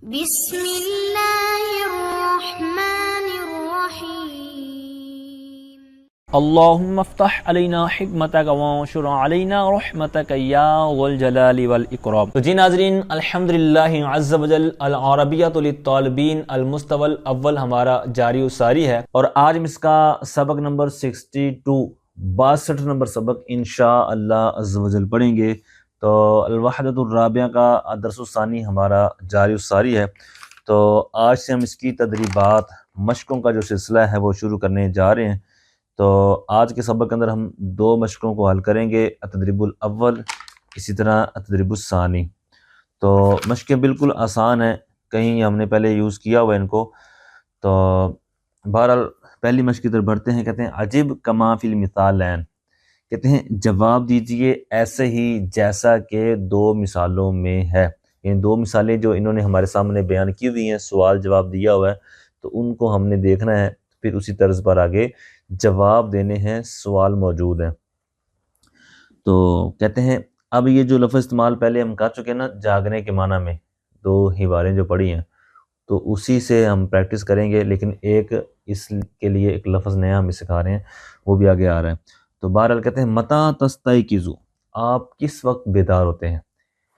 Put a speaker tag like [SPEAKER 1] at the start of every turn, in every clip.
[SPEAKER 1] بسم اللہ الرحمن الرحیم۔
[SPEAKER 2] اللہم افتح علینا حکمتک وانشر علینا رحمتک یا ذو الجلال والاکرام۔ تو جی ناظرین، الحمدللہ عز وجل العربیۃ للطالبین المستوى الاول ہمارا جاری و ساری ہے، اور آج ہم اس کا سبق نمبر 62 نمبر سبق انشاءاللہ عز وجل پڑھیں گے۔ تو الوحدۃ الرابعہ کا درس الثانی ہمارا جاری و ساری ہے، تو آج سے ہم اس کی تدریبات مشقوں کا جو سلسلہ ہے وہ شروع کرنے جا رہے ہیں۔ تو آج کے سبق کے اندر ہم 2 مشقوں کو حل کریں گے، التدریب الاول، اسی طرح التدریب الثانی۔ تو مشقیں بالکل آسان ہیں، کہیں ہم نے پہلے یوز کیا ہوا ان کو۔ تو بہرحال پہلی مشق کی طرف بڑھتے ہیں۔ کہتے ہیں عجب کما فی المثالین، کہتے ہیں جواب دیجئے ایسے ہی جیسا کہ 2 مثالوں میں ہے۔ ان 2 مثالیں جو انہوں نے ہمارے سامنے بیان کی ہوئی ہیں، سوال جواب دیا ہوا ہے، تو ان کو ہم نے دیکھنا ہے، پھر اسی طرز پر آگے جواب دینے ہیں، سوال موجود ہیں۔ تو کہتے ہیں اب یہ جو لفظ استعمال پہلے ہم کر چکے ہیں نا، جاگنے کے معنی میں 2 عباریں جو پڑھی ہیں، تو اسی سے ہم پریکٹس کریں گے، لیکن ایک اس کے لیے ایک لفظ نیا ہم سکھا رہے ہیں، وہ بھی آگے آ رہا ہے۔ تو بہرحال کہتے ہیں متی تستیقظ، آپ کس وقت بیدار ہوتے ہیں۔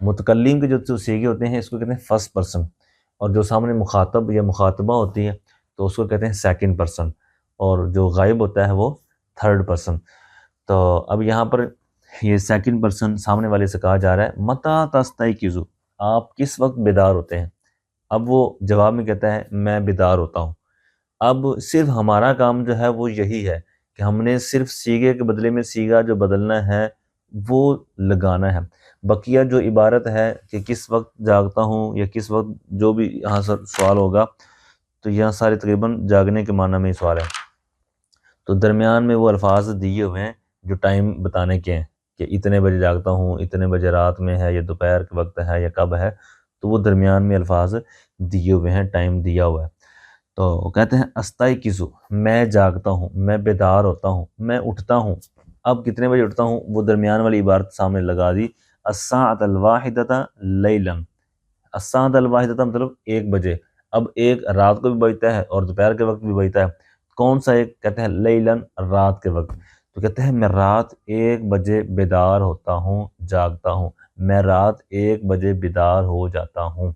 [SPEAKER 2] متکلم کے جو صیغے ہوتے ہیں اس کو کہتے ہیں فرسٹ پرسن، اور جو سامنے مخاطب یا مخاطبہ ہوتی ہے تو اس کو کہتے ہیں سیکنڈ پرسن، اور جو غائب ہوتا ہے وہ تھرڈ پرسن۔ تو اب یہاں پر یہ سیکنڈ پرسن سامنے والے سے کہا جا رہا ہے متی تستیقظ، آپ کس وقت بیدار ہوتے ہیں۔ اب وہ جواب میں کہتا ہے میں بیدار ہوتا ہوں۔ اب صرف ہمارا کام جو ہے وہ یہی ہے کہ ہم نے صرف صیغے کے بدلے میں صیغہ جو بدلنا ہے وہ لگانا ہے۔ بقیہ جو عبارت ہے کہ کس وقت جاگتا ہوں یا کس وقت، جو بھی یہاں سوال ہوگا، تو یہاں سارے تقریباً جاگنے کے معنی میں ہی سوال ہے۔ تو درمیان میں وہ الفاظ دیے ہوئے ہیں جو ٹائم بتانے کے ہیں کہ اتنے بجے جاگتا ہوں، اتنے بجے رات میں ہے یا دوپہر کے وقت ہے یا کب ہے، تو وہ درمیان میں الفاظ دیے ہوئے ہیں، ٹائم دیا ہوا ہے۔ تو کہتے ہیں استیقظ، میں جاگتا ہوں، میں بیدار ہوتا ہوں، میں اٹھتا ہوں۔ اب کتنے بجے اٹھتا ہوں، وہ درمیان والی عبارت سامنے لگا دی، الساعۃ الواحدۃ لیلا، الساعۃ الواحدۃ مطلب 1 بجے۔ اب 1 رات کو بھی بجتا ہے اور دوپہر کے وقت بھی بجتا ہے، کون سا ایک؟ کہتے ہیں لیلاً، رات کے وقت۔ تو کہتے ہیں میں رات 1 بجے بیدار ہوتا ہوں، جاگتا ہوں، میں رات 1 بجے بیدار ہو جاتا ہوں۔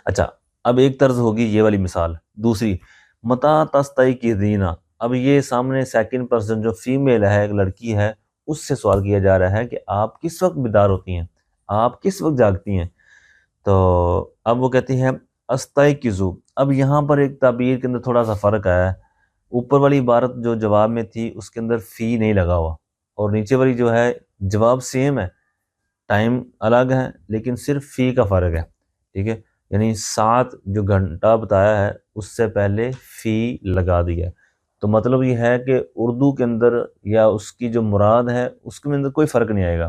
[SPEAKER 2] اچھا، اب ایک طرز ہوگی یہ والی مثال۔ دوسری متی تستیقظین، اب یہ سامنے سیکنڈ پرسن جو فیمیل ہے، ایک لڑکی ہے، اس سے سوال کیا جا رہا ہے کہ آپ کس وقت بیدار ہوتی ہیں، آپ کس وقت جاگتی ہیں۔ تو اب وہ کہتی ہے استیقظ۔ اب یہاں پر ایک تعبیر کے اندر تھوڑا سا فرق آیا ہے، اوپر والی عبارت جو جواب میں تھی اس کے اندر فی نہیں لگا ہوا، اور نیچے والی جو ہے جواب سیم ہے، ٹائم الگ ہے لیکن صرف فی کا فرق ہے، ٹھیک ہے، یعنی 7 جو گھنٹہ بتایا ہے اس سے پہلے فی لگا دیا ہے۔ تو مطلب یہ ہے کہ اردو کے اندر یا اس کی جو مراد ہے اس کے اندر کوئی فرق نہیں آئے گا،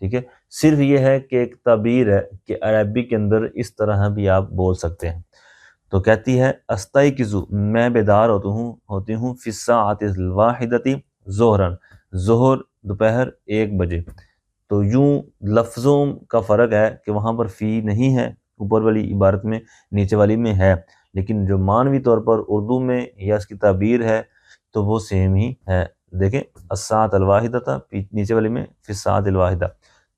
[SPEAKER 2] ٹھیک ہے، صرف یہ ہے کہ ایک تعبیر ہے کہ عربی کے اندر اس طرح بھی آپ بول سکتے ہیں۔ تو کہتی ہے استیقظ، میں بیدار ہوتی ہوں فی الساعۃ الواحدۃ ظہرا، ظہر دوپہر 1 بجے۔ تو یوں لفظوں کا فرق ہے کہ وہاں پر فی نہیں ہے اوپر والی عبارت میں، نیچے والی میں ہے، لیکن جو معنوی طور پر اردو میں یا اس کی تعبیر ہے تو وہ سیم ہی ہے۔ دیکھیں الساعۃ الواحدۃ، نیچے والی میں فی الساعۃ الواحدہ۔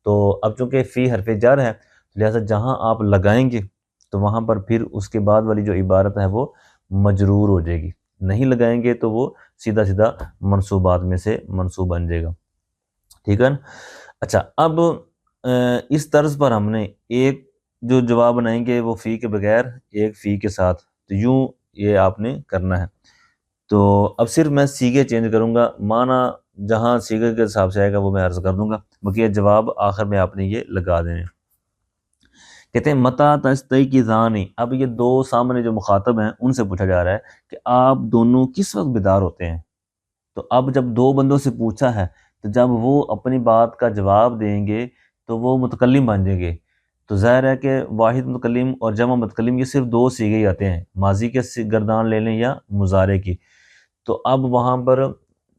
[SPEAKER 2] تو اب چونکہ فی حرف جر ہے، لہٰذا جہاں آپ لگائیں گے تو وہاں پر پھر اس کے بعد والی جو عبارت ہے وہ مجرور ہو جائے گی، نہیں لگائیں گے تو وہ سیدھا سیدھا منصوبات میں سے منصوب بن جائے گا، ٹھیک ہے نا۔ اچھا، اب اس طرز پر ہم نے ایک جو جواب بنائیں گے وہ فی کے بغیر، ایک فی کے ساتھ، تو یوں یہ آپ نے کرنا ہے۔ تو اب صرف میں صیغے چینج کروں گا، معنی جہاں صیغے کے حساب سے آئے گا وہ میں عرض کر دوں گا، باقی جواب آخر میں آپ نے یہ لگا دینے۔ کہتے ہیں متی تستیقظان، اب یہ 2 سامنے جو مخاطب ہیں ان سے پوچھا جا رہا ہے کہ آپ دونوں کس وقت بیدار ہوتے ہیں۔ تو اب جب 2 بندوں سے پوچھا ہے تو جب وہ اپنی بات کا جواب دیں گے تو وہ متکلم بن جائیں گے۔ تو ظاہر ہے کہ واحد متکلم اور جمع متکلم یہ صرف 2 صیغے ہی آتے ہیں، ماضی کے گردان لے لیں یا مضارع کی۔ تو اب وہاں پر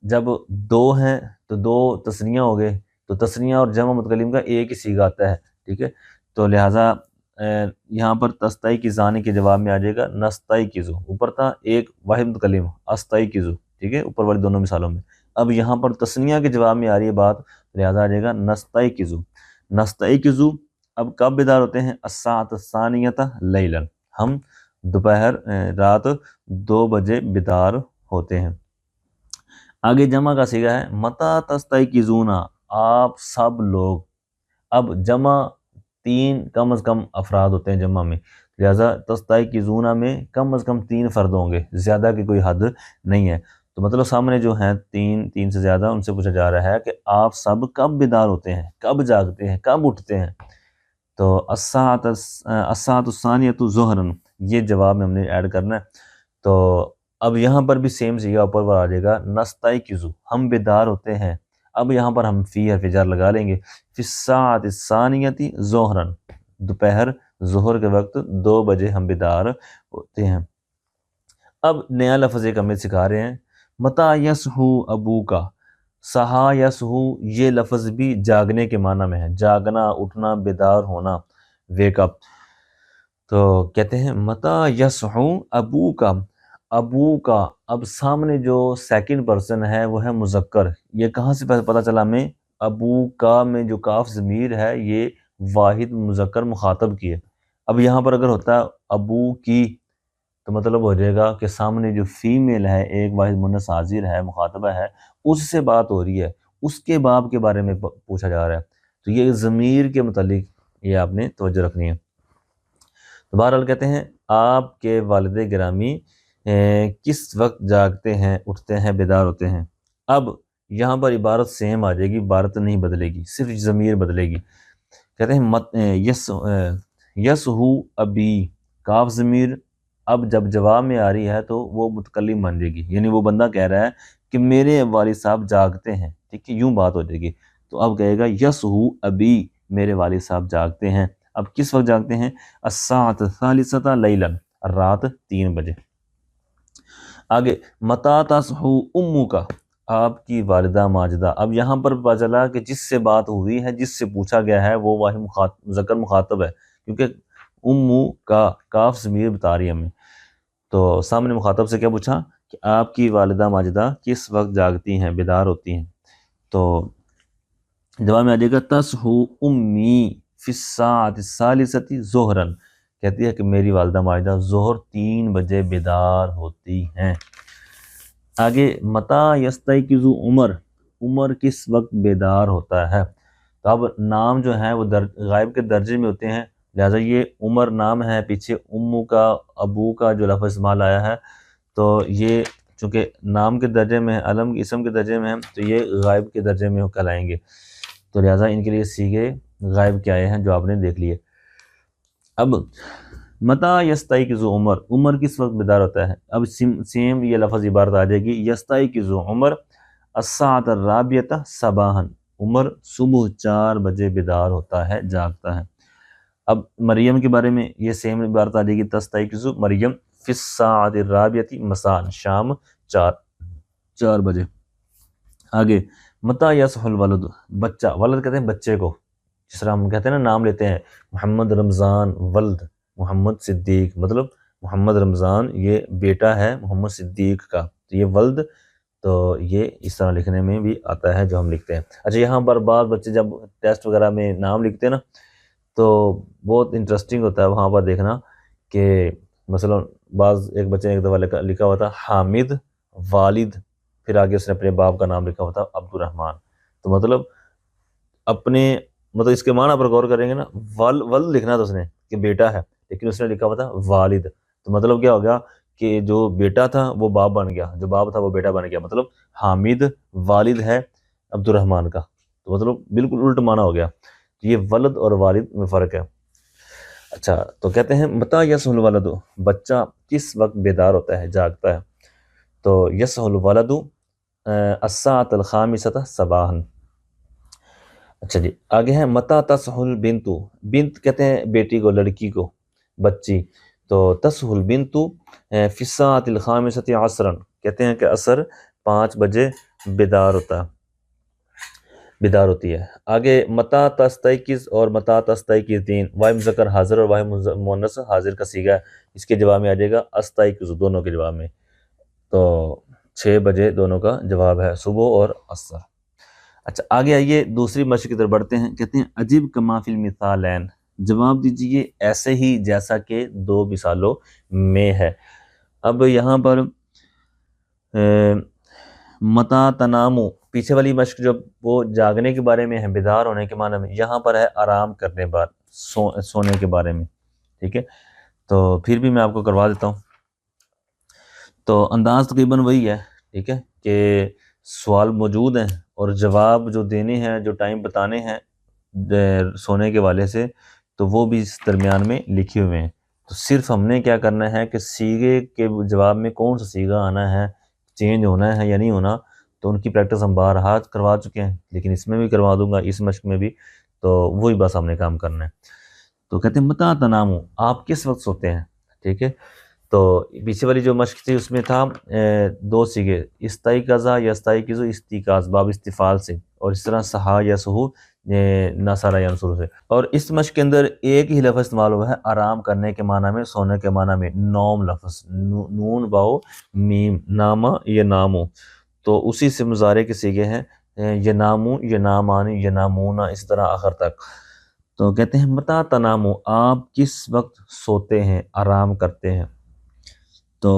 [SPEAKER 2] جب 2 ہیں تو 2 تثنیہ ہو گئے، تو تثنیہ اور جمع متکلم کا ایک ہی صیغہ آتا ہے، ٹھیک ہے، تو لہٰذا یہاں پر تستائی کی زانی کے جواب میں آ جائے گا نستائی کیزو، اوپر تھا ایک واحد متکلم استائی کیزو، ٹھیک ہے، اوپر والی دونوں مثالوں میں۔ اب یہاں پر تسنیہ کے جواب میں آ رہی ہے بات، لہٰذا آ جائے گا نستائی کیزو، نستائی کیزو۔ اب کب بیدار ہوتے ہیں؟ الساعۃ الثانیۃ لیلا، ہم دوپہر رات 2 بجے بیدار ہوتے ہیں۔ آگے جمع کا صیغہ ہے متا تستیقظون، آپ سب لوگ۔ اب جمع 3 کم از کم افراد ہوتے ہیں جمع میں، لہٰذا تستیقظون میں کم از کم 3 فرد ہوں گے، زیادہ کی کوئی حد نہیں ہے۔ تو مطلب سامنے جو ہیں 3 سے زیادہ، ان سے پوچھا جا رہا ہے کہ آپ سب کب بیدار ہوتے ہیں، کب جاگتے ہیں، کب اٹھتے ہیں؟ تو الساعۃ الثانیۃ ظہراً، یہ جواب میں ہم نے ایڈ کرنا ہے۔ تو اب یہاں پر بھی سیم صیغہ اوپر پر آ جائے گا نستیقظ، ہم بیدار ہوتے ہیں۔ اب یہاں پر ہم فی حرف جر لگا لیں گے، فی الساعۃ الثانیۃ ظہراً، دوپہر ظہر کے وقت 2 بجے ہم بیدار ہوتے ہیں۔ اب نیا لفظ ایک ہمیں سکھا رہے ہیں، متا یصحو ابوکا، صحا یصحو، یہ لفظ بھی جاگنے کے معنی میں ہے، جاگنا، اٹھنا، بیدار ہونا، ویک اپ۔ تو کہتے ہیں متا یصحو ابوکا، ابو کا، اب سامنے جو سیکنڈ پرسن ہے وہ ہے مذکر، یہ کہاں سے پتہ چلا ہمیں؟ ابو کا میں جو کاف ضمیر ہے یہ واحد مذکر مخاطب کی ہے۔ اب یہاں پر اگر ہوتا ہے ابو کی تو مطلب ہو جائے گا کہ سامنے جو فیمیل ہے، ایک واحد مؤنث حاضر ہے، مخاطبہ ہے، اس سے بات ہو رہی ہے، اس کے باپ کے بارے میں پوچھا جا رہا ہے، تو یہ ضمیر کے متعلق یہ آپ نے توجہ رکھنی ہے۔ تو بہرحال کہتے ہیں آپ کے والد گرامی کس وقت جاگتے ہیں، اٹھتے ہیں، بیدار ہوتے ہیں۔ اب یہاں پر عبارت سیم آ جائے گی، عبارت نہیں بدلے گی، صرف ضمیر بدلے گی۔ کہتے ہیں یصحو ابی، کاف ضمیر اب جب جواب میں آ رہی ہے تو وہ متکلم بن جائے گی، یعنی وہ بندہ کہہ رہا ہے کہ میرے والد صاحب جاگتے ہیں، ٹھیک ہے، یوں بات ہو جائے گی۔ تو اب کہے گا یصحو ابی، میرے والد صاحب جاگتے ہیں۔ اب کس وقت جاگتے ہیں؟ الساعۃ الثالثۃ لیلا، رات 3 بجے۔ آگے متا تصحو امک، آپ کی والدہ ماجدہ۔ اب یہاں پر پتہ چلا کہ جس سے بات ہوئی ہے، جس سے پوچھا گیا ہے، وہ واحد مذکر مخاطب ہے، کیونکہ امو کا کاف ضمیر بتا رہی ہے ہمیں۔ تو سامنے مخاطب سے کیا پوچھا کہ آپ کی والدہ ماجدہ کس وقت جاگتی ہیں، بیدار ہوتی ہیں؟ تو جواب میں آ جائے گا تصحو امی فی الساعۃ الثالثۃ ظہراً، کہتی ہے کہ میری والدہ ماجدہ ظہر 3 بجے بیدار ہوتی ہیں۔ آگے متا یستیقظ عمر، عمر کس وقت بیدار ہوتا ہے؟ تو اب نام جو ہیں وہ غائب کے درجے میں ہوتے ہیں، لہٰذا یہ عمر نام ہے، پیچھے امو کا، ابو کا جو لفظ استعمال آیا ہے، تو یہ چونکہ نام کے درجے میں ہے، علم کے اسم کے درجے میں ہے، تو یہ غائب کے درجے میں کہلائیں گے، تو لہٰذا ان کے لیے صیغے غائب کے آئے ہیں جو آپ نے دیکھ لیے۔ اب متا یستیقظ عمر، عمر کس وقت بیدار ہوتا ہے؟ اب سیم یہ لفظ عبارت آ جائے گی یستیقظ عمر الساعۃ الرابعۃ صباحا، عمر صبح 4 بجے بیدار ہوتا ہے، جاگتا ہے۔ اب مریم کے بارے میں یہ سیم عبارت آ جائے گی تستیقظ مریم فی الساعۃ الرابعۃ مساء، شام 4 بجے۔ آگے متا یصحو الولد، بچہ، ولد کہتے ہیں بچے کو، جس طرح ہم کہتے ہیں نا نام لیتے ہیں محمد رمضان ولد محمد صدیق، مطلب محمد رمضان یہ بیٹا ہے محمد صدیق کا، تو یہ ولد، تو یہ اس طرح لکھنے میں بھی آتا ہے جو ہم لکھتے ہیں۔ اچھا یہاں پر بعض بچے جب ٹیسٹ وغیرہ میں نام لکھتے ہیں نا تو بہت انٹرسٹنگ ہوتا ہے وہاں پر دیکھنا کہ مثلا بعض ایک بچے نے ایک دفعہ لکھا ہوا تھا حامد والد، پھر آگے اس نے اپنے باپ کا نام لکھا ہوا تھا عبد الرحمن، تو مطلب اس کے معنی پر غور کریں گے نا، ولد لکھنا تھا اس نے کہ بیٹا ہے، لیکن اس نے لکھا ہوا تھا والد، تو مطلب کیا ہو گیا کہ جو بیٹا تھا وہ باپ بن گیا، جو باپ تھا وہ بیٹا بن گیا، مطلب حامد والد ہے عبد الرحمن کا، تو مطلب بالکل الٹ معنی ہو گیا، یہ ولد اور والد میں فرق ہے۔ اچھا تو کہتے ہیں متا یصحو الولد، بچہ کس وقت بیدار ہوتا ہے، جاگتا ہے؟ تو یصحو الولد الساعۃ الخامسۃ صباحا۔ اچھا جی آگے ہیں متا تصحو البنت، بنت کہتے ہیں بیٹی کو، لڑکی کو، بچی، تو تصحو البنت فی الساعۃ الخامسۃ عصرا، کہتے ہیں کہ عصر 5 بجے بیدار ہوتا ہے۔ بیدار ہوتی ہے۔ آگے متا تستیقظ اور متا تستیقظین، واحد مذکر حاضر اور واحد مؤنث حاضر کا صیغہ ہے، اس کے جواب میں آ جائے گا استیقظ، دونوں کے جواب میں، تو 6 بجے دونوں کا جواب ہے، صبح اور عصر۔ اچھا آگے آئیے دوسری مشق کی طرف بڑھتے ہیں، کہتے ہیں عجیب کما فی المثالین، جواب دیجئے ایسے ہی جیسا کہ دو مثالوں میں ہے۔ اب یہاں پر متا تنامو، پیچھے والی مشق جو وہ جاگنے کے بارے میں ہے، بیدار ہونے کے معنی میں، یہاں پر ہے آرام کرنے بار سونے کے بارے میں، ٹھیک ہے؟ تو پھر بھی میں آپ کو کروا دیتا ہوں۔ تو انداز تقریباً وہی ہے، ٹھیک ہے، کہ سوال موجود ہیں اور جواب جو دینے ہیں، جو ٹائم بتانے ہیں سونے کے والے سے، تو وہ بھی اس درمیان میں لکھے ہوئے ہیں۔ تو صرف ہم نے کیا کرنا ہے کہ صیغے کے جواب میں کون سا صیغہ آنا ہے، چینج ہونا ہے یا نہیں ہونا، تو ان کی پریکٹس ہم بارہا کروا چکے ہیں، لیکن اس میں بھی کروا دوں گا، اس مشق میں بھی، تو وہی بس ہم نے کام کرنا ہے۔ تو کہتے ہیں متا تنامو، آپ کس وقت سوتے ہیں، ٹھیک ہے؟ تو پیچھے والی جو مشق تھی اس میں تھا 2 صیغے، استیقظا یا استیقظو، استیقاظ باب استفعال سے، اور اس طرح سہا یا سہو نصر ینصر سے۔ اور اس مشق کے اندر ایک ہی لفظ استعمال ہوا ہے آرام کرنے کے معنی میں، سونے کے معنی میں، نوم لفظ، نون واو میم، نامہ یا نامو، تو اسی سے مضارع کے صیغے ہیں ینامو، ینامانی، ینامونا، اس طرح آخر تک۔ تو کہتے ہیں متا تنامو، آپ کس وقت سوتے ہیں، آرام کرتے ہیں؟ تو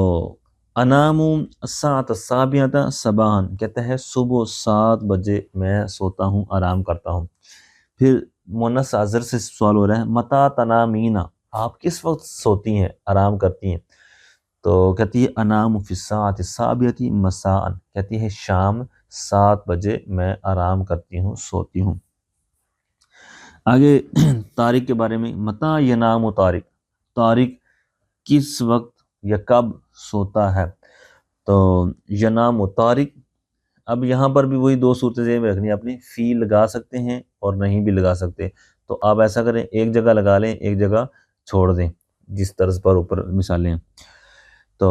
[SPEAKER 2] انامو الساعۃ السابعۃ صباحا، کہتے ہیں صبح 7 بجے میں سوتا ہوں، آرام کرتا ہوں۔ پھر مؤنث حاضر سے سوال ہو رہا ہے متا تنامینا، آپ کس وقت سوتی ہیں، آرام کرتی ہیں؟ تو کہتی ہے انام فی الساعۃ السابعۃ مساء، کہتی ہے شام 7 بجے میں آرام کرتی ہوں، سوتی ہوں۔ آگے طارق کے بارے میں، متا ینام طارق، طارق کس وقت یا کب سوتا ہے؟ تو ینام طارق، اب یہاں پر بھی وہی 2 صورتیں ذہن میں رکھنی ہے اپنی، فی لگا سکتے ہیں اور نہیں بھی لگا سکتے، تو آپ ایسا کریں ایک جگہ لگا لیں، ایک جگہ چھوڑ دیں، جس طرز پر اوپر مثالیں ہیں۔ تو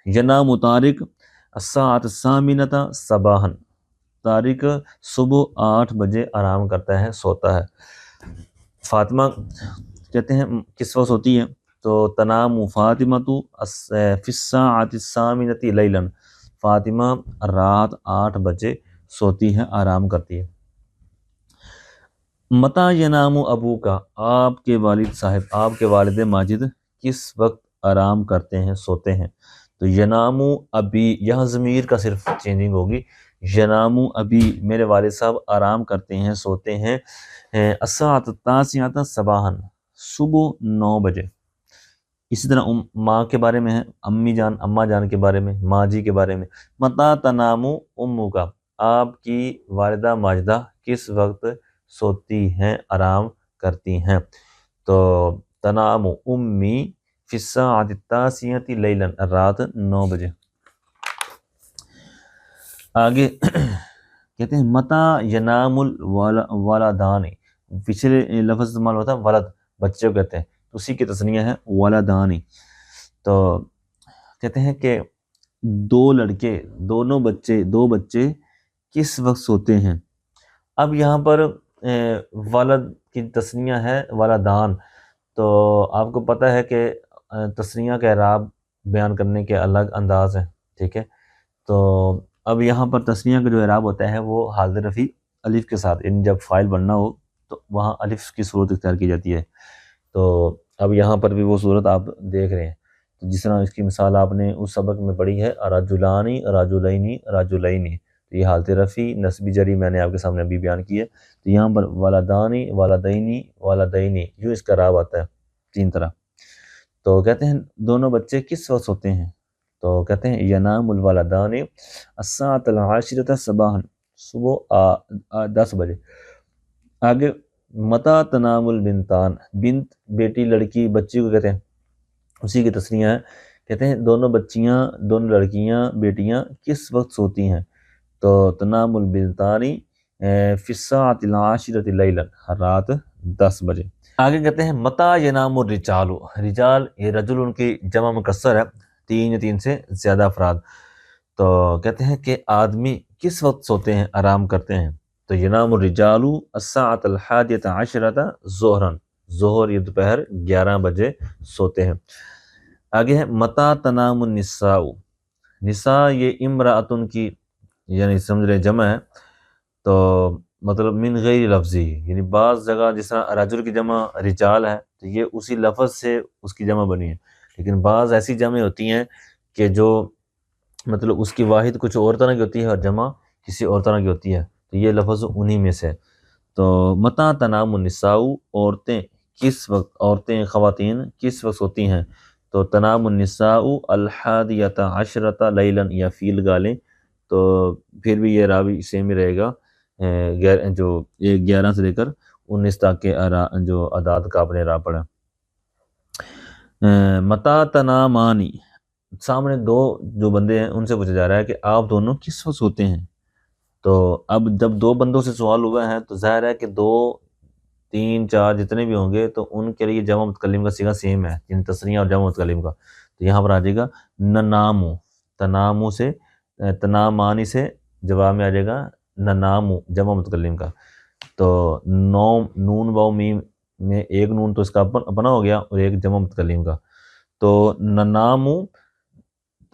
[SPEAKER 2] ینام طارق الساعۃ الثامنۃ صباحا، طارق صبح 8 بجے آرام کرتا ہے، سوتا ہے۔ فاطمہ کہتے ہیں کس وقت سوتی ہے؟ تو تنام فاطمہ فی الساعۃ الثامنۃ لیلا، فاطمہ رات 8 بجے سوتی ہے، آرام کرتی ہے۔ متا ینام ابو کا، آپ کے والد صاحب، آپ کے والد ماجد کس وقت آرام کرتے ہیں، سوتے ہیں؟ تو ینامو ابی، یہاں ضمیر کا صرف چینجنگ ہوگی، ینامو ابی، میرے والد صاحب آرام کرتے ہیں، سوتے ہیں، الساعۃ التاسعۃ صباحا، صبح 9 بجے۔ اسی طرح ماں کے بارے میں ہے، امی جان، اماں جان کے بارے میں، ماں جی کے بارے میں، متا تنامو امو کا، آپ کی والدہ ماجدہ کس وقت سوتی ہیں، آرام کرتی ہیں؟ تو تنام امی فی الساعۃ التاسعۃ لیلا، رات 9 بجے۔ آگے کہتے ہیں متا ینام الولدان، پچھلے لفظ استعمال ہوتا ہے ولد، بچے کو کہتے ہیں، اسی کی تثنیہ ہے ولدانی۔ تو کہتے ہیں کہ 2 لڑکے، دونوں بچے، 2 بچے کس وقت سوتے ہیں؟ اب یہاں پر ولد کی تثنیہ ہے ولدان، تو آپ کو پتہ ہے کہ تثنیہ کا اعراب بیان کرنے کے الگ انداز ہیں، ٹھیک ہے؟ تو اب یہاں پر تثنیہ کا جو اعراب ہوتا ہے وہ حالت رفع الف کے ساتھ، یعنی جب فاعل بننا ہو تو وہاں الف کی صورت اختیار کی جاتی ہے۔ تو اب یہاں پر بھی وہ صورت آپ دیکھ رہے ہیں، تو جس طرح اس کی مثال آپ نے اس سبق میں پڑھی ہے رجلانی رجلینی رجلینی، تو یہ حالت رفع نصبی جری میں نے آپ کے سامنے ابھی بیان کی ہے۔ تو یہاں پر ولدانی ولدینی ولدینی، یوں اس کا اعراب آتا ہے 3 طرح۔ تو کہتے ہیں دونوں بچے کس وقت سوتے ہیں؟ تو کہتے ہیں ینام الولدان الساعۃ العاشرۃ صباحا، صبح 10 بجے۔ آگے متا تنام البنتان، بنت بیٹی، لڑکی، بچی کو کہتے ہیں، اسی کی تثنیہ ہے، کہتے ہیں دونوں بچیاں، دونوں لڑکیاں، بیٹیاں کس وقت سوتی ہیں؟ تو تنام البنتانی فی الساعۃ العاشرۃ لیلا، رات 10 بجے۔ آگے کہتے ہیں متا ینام الرجال، رجال یہ رجل ان کی جمع مکسر ہے، 3 یا 3 سے زیادہ افراد۔ تو کہتے ہیں کہ آدمی کس وقت سوتے ہیں، آرام کرتے ہیں؟ تو ینام الرجال الساعۃ الحادیۃ عشرۃ ظہرا، ظہر یہ دوپہر 11 بجے سوتے ہیں۔ آگے ہے متا تنام النساء، نساء یہ امرأتن کی یعنی سمجھ رہے جمع ہے، تو مطلب من غیر لفظی، یعنی بعض جگہ جس طرح رجل کی جمع رجال ہے تو یہ اسی لفظ سے اس کی جمع بنی ہے، لیکن بعض ایسی جمع ہوتی ہیں کہ جو مطلب اس کی واحد کچھ اور طرح کی ہوتی ہے اور جمع کسی اور طرح کی ہوتی ہے، تو یہ لفظ انہی میں سے ہے۔ تو متا تنام النساء، عورتیں کس وقت، عورتیں خواتین کس وقت ہوتی ہیں، تو تنام النساء الحادیۃ عشرۃ لیلا، یا فیل گالیں، تو پھر بھی یہ راوی سیم ہی رہے گا، جو 11 سے لے کر 19 تک کے جو اعداد کا اپنے راہ پڑا۔ متا تنامانی، سامنے دو جو بندے ہیں ان سے پوچھا جا رہا ہے کہ آپ دونوں کس وقت سوتے ہیں، تو اب جب دو بندوں سے سوال ہوا ہے تو ظاہر ہے کہ 2 3 4 جتنے بھی ہوں گے تو ان کے لیے جمع متکلم کا صیغہ سیم ہے، یعنی تثنیہ اور جمع متکلم کا، تو یہاں پر آ جائے گا ننامو، تنامو سے تنامانی سے جواب میں آ جائے گا ننامو جمع متکلم کا، تو نون واو میم میں ایک نون تو اس کا اپنا ہو گیا اور ایک جمع متکلم کا، تو ننامو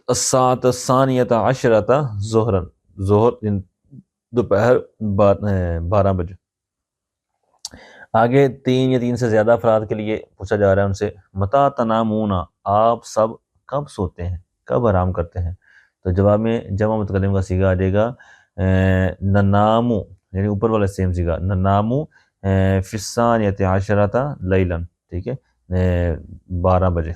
[SPEAKER 2] الساعۃ الثانیۃ عشرۃ ظہرا، ظہر دوپہر 12 بجے۔ آگے 3 یا 3 سے زیادہ افراد کے لیے پوچھا جا رہا ہے ان سے متا تنامون، آپ سب کب سوتے ہیں، کب آرام کرتے ہیں، تو جواب میں جمع متکلم کا صیغہ آ جائے گا ننامو، یعنی اوپر والا سیم صیغہ ننامو فی الثانیۃ عشرۃ لیلا، ٹھیک ہے 12 بجے۔